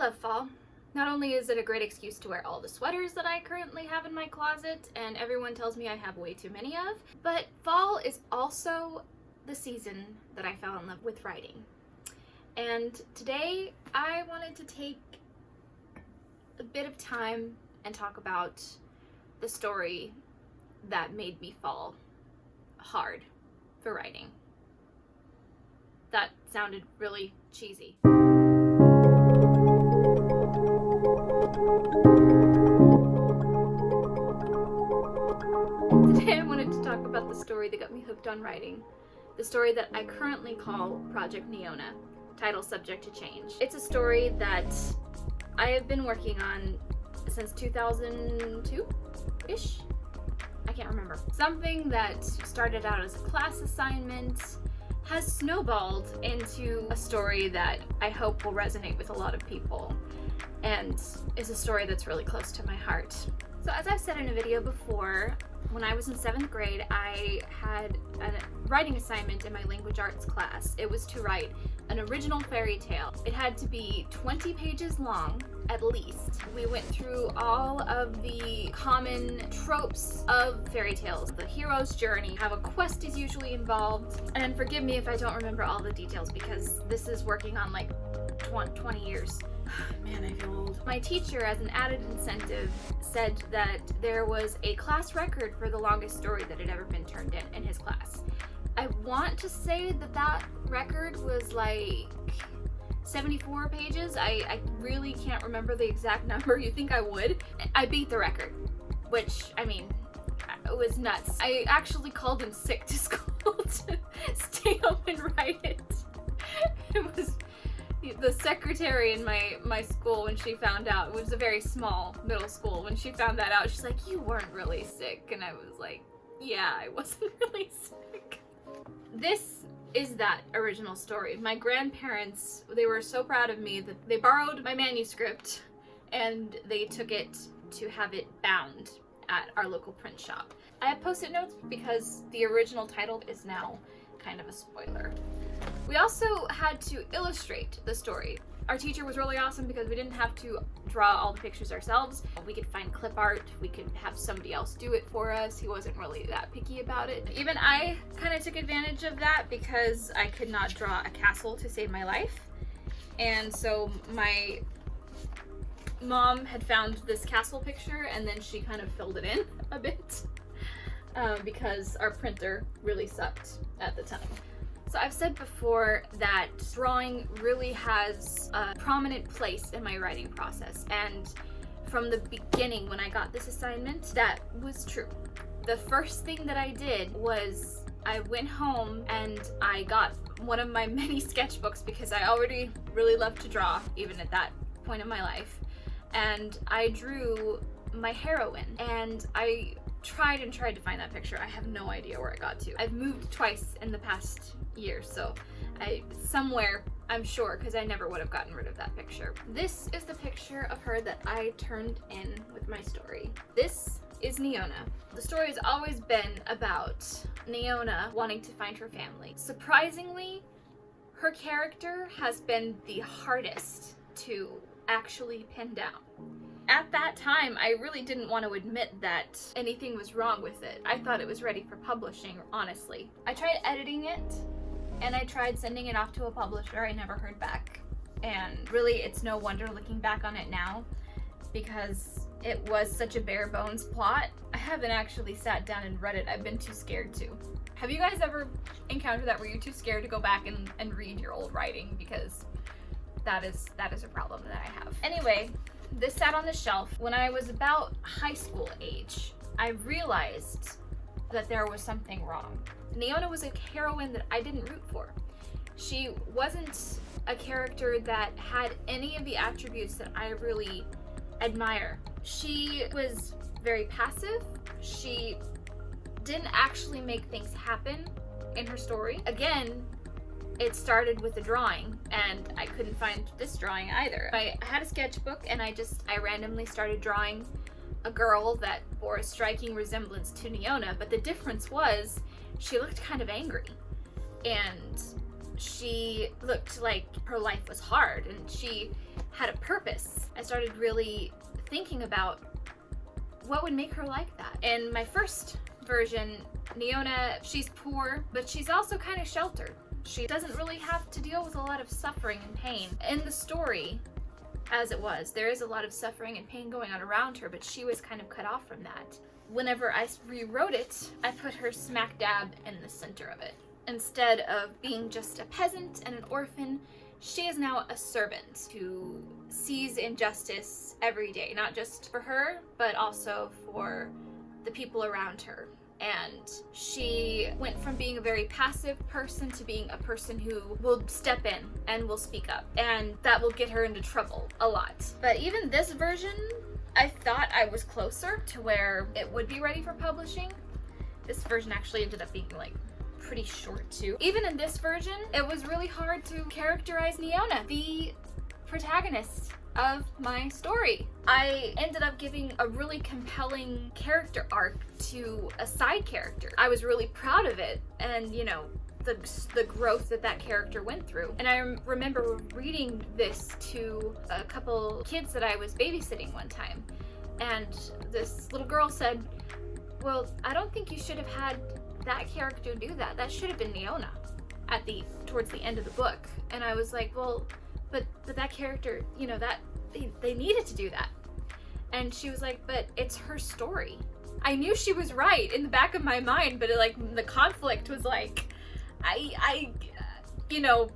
love fall. Not only is it a great excuse to wear all the sweaters that I currently have in my closet and everyone tells me I have way too many of, but fall is also the season that I fell in love with writing. And today I wanted to take a bit of time and talk about the story that made me fall hard for writing. That sounded really cheesy. Today I wanted to talk about the story that got me hooked on writing. The story that I currently call Project Neona, title subject to change. It's a story that I have been working on since 2002-ish? I can't remember. Something that started out as a class assignment has snowballed into a story that I hope will resonate with a lot of people and is a story that's really close to my heart. So as I've said in a video before, when I was in 7th grade, I had a writing assignment in my language arts class. It was to write an original fairy tale. It had to be 20 pages long, at least. We went through all of the common tropes of fairy tales. The hero's journey, how a quest is usually involved, and forgive me if I don't remember all the details because this is working on like 20 years. Man, I feel old. My teacher, as an added incentive, said that there was a class record for the longest story that had ever been turned in his class. I want to say that that record was like 74 pages. I really can't remember the exact number. You'd think I would. I beat the record, which, I mean, it was nuts. I actually called in sick to school to stay home and write it. It was the secretary in my school, when she found out, it was a very small middle school, when she found that out, she's like, "You weren't really sick," and I was like, "Yeah, I wasn't really sick." This is that original story. My grandparents, they were so proud of me that they borrowed my manuscript and they took it to have it bound at our local print shop. I have post-it notes because the original title is now kind of a spoiler. We also had to illustrate the story. Our teacher was really awesome because we didn't have to draw all the pictures ourselves. We could find clip art, we could have somebody else do it for us. He wasn't really that picky about it. Even I kind of took advantage of that because I could not draw a castle to save my life. And so my mom had found this castle picture and then she kind of filled it in a bit because our printer really sucked at the time. So I've said before that drawing really has a prominent place in my writing process, and from the beginning when I got this assignment, that was true. The first thing that I did was I went home and I got one of my many sketchbooks because I already really loved to draw, even at that point in my life, and I drew my heroine, and I tried to find that picture. I have no idea where I got to. I've moved twice in the past year, so somewhere, I'm sure, because I never would have gotten rid of that picture. This is the picture of her that I turned in with my story. This is Neona. The story has always been about Neona wanting to find her family. Surprisingly, her character has been the hardest to actually pin down. At that time, I really didn't want to admit that anything was wrong with it. I thought it was ready for publishing, honestly. I tried editing it, and I tried sending it off to a publisher. I never heard back. And really, it's no wonder looking back on it now, because it was such a bare bones plot. I haven't actually sat down and read it. I've been too scared to. Have you guys ever encountered that where you're too scared to go back and read your old writing? Because that is a problem that I have. Anyway, this sat on the shelf. When I was about high school age, I realized that there was something wrong. Neona was a heroine that I didn't root for. She wasn't a character that had any of the attributes that I really admire. She was very passive. She didn't actually make things happen in her story. Again, it started with a drawing, and I couldn't find this drawing either. I had a sketchbook and I randomly started drawing a girl that bore a striking resemblance to Neona, but the difference was she looked kind of angry and she looked like her life was hard, and she had a purpose. I started really thinking about what would make her like that. In my first version, Neona, she's poor, but she's also kind of sheltered. She doesn't really have to deal with a lot of suffering and pain. In the story, as it was, there is a lot of suffering and pain going on around her, but she was kind of cut off from that. Whenever I rewrote it, I put her smack dab in the center of it. Instead of being just a peasant and an orphan, she is now a servant who sees injustice every day, not just for her, but also for the people around her. And she went from being a very passive person to being a person who will step in and will speak up, and that will get her into trouble a lot. But even this version, I thought I was closer to where it would be ready for publishing. This version actually ended up being like pretty short too. Even in this version, it was really hard to characterize Neona, the protagonist of my story. I ended up giving a really compelling character arc to a side character. I was really proud of it, and you know, the growth that character went through. And I remember reading this to a couple kids that I was babysitting one time, and this little girl said, well, I don't think you should have had that character do that. That should have been Neona towards the end of the book. And I was like, well, but that character, you know, that they needed to do that. And she was like, but it's her story. I knew she was right in the back of my mind, but the conflict was like, you know,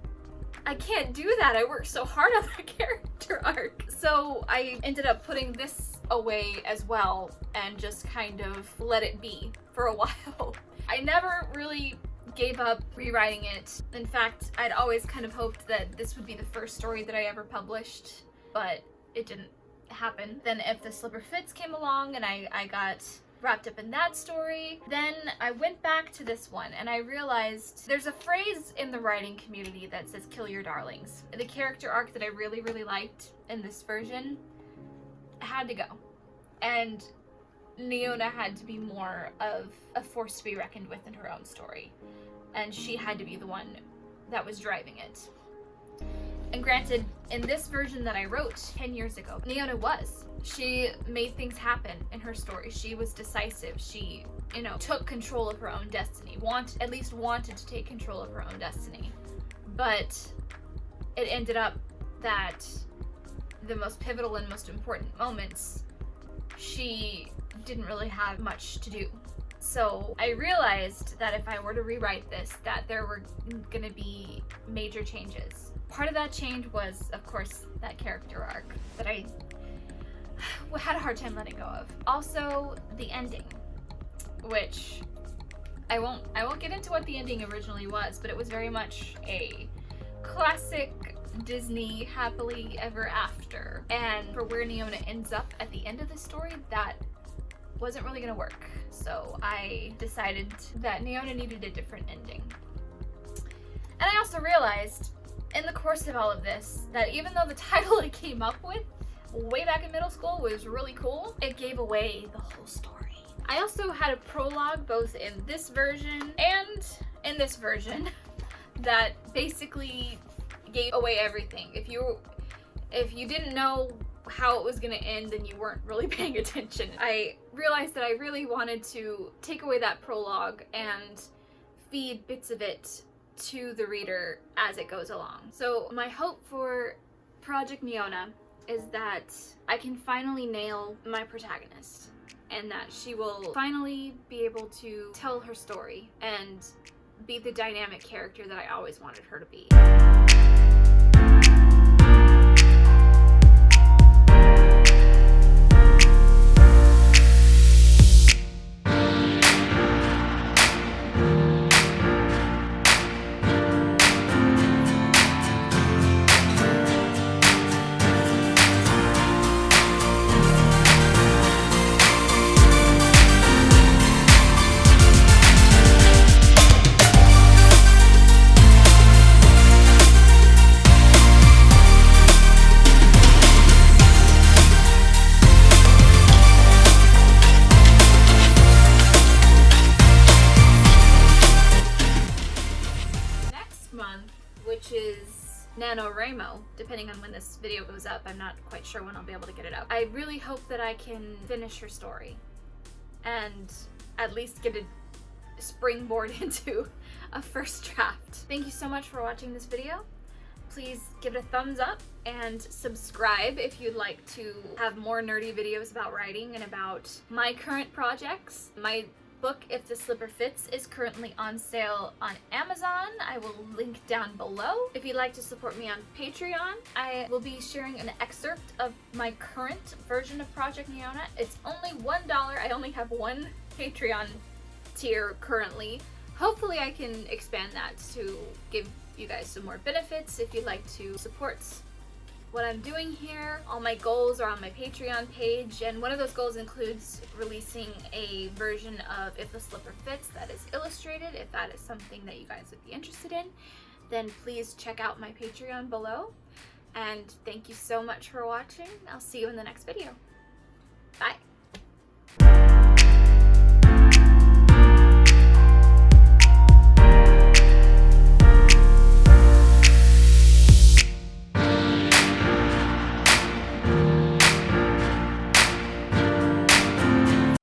I can't do that. I worked so hard on that character arc. So I ended up putting this away as well and just kind of let it be for a while. I never really gave up rewriting it. In fact, I'd always kind of hoped that this would be the first story that I ever published, but it didn't happen. Then If the Slipper Fits came along and I got wrapped up in that story, then I went back to this one and I realized there's a phrase in the writing community that says kill your darlings. The character arc that I really, really liked in this version had to go. And Neona had to be more of a force to be reckoned with in her own story. And she had to be the one that was driving it. And granted, in this version that I wrote 10 years ago, Neona was. She made things happen in her story. She was decisive. She, you know, took control of her own destiny. At least wanted to take control of her own destiny. But it ended up that the most pivotal and most important moments, she didn't really have much to do. So I realized that if I were to rewrite this, that there were gonna be major changes. Part of that change was, of course, that character arc that I had a hard time letting go of. Also, the ending, which I won't get into what the ending originally was, but it was very much a classic Disney happily ever after. And for where Neona ends up at the end of the story, that wasn't really gonna work. So I decided that Neona needed a different ending. And I also realized in the course of all of this that even though the title it came up with way back in middle school was really cool, it gave away the whole story. I also had a prologue both in this version and in this version that basically gave away everything. If you didn't know how it was gonna end, then you weren't really paying attention. I realized that I really wanted to take away that prologue and feed bits of it to the reader as it goes along. So my hope for Project Neona is that I can finally nail my protagonist and that she will finally be able to tell her story and be the dynamic character that I always wanted her to be. Which is NaNoWriMo, depending on when this video goes up. I'm not quite sure when I'll be able to get it up. I really hope that I can finish her story and at least get a springboard into a first draft. Thank you so much for watching this video. Please give it a thumbs up and subscribe if you'd like to have more nerdy videos about writing and about my current projects. My book, If the Slipper Fits, is currently on sale on Amazon. I will link down below. If you'd like to support me on Patreon, I will be sharing an excerpt of my current version of Project Neona. It's only $1. I only have one Patreon tier currently. Hopefully I can expand that to give you guys some more benefits if you'd like to support what I'm doing here. All my goals are on my Patreon page, and one of those goals includes releasing a version of If the Slipper Fits that is illustrated. If that is something that you guys would be interested in, then please check out my Patreon below. And thank you so much for watching. I'll see you in the next video. Bye.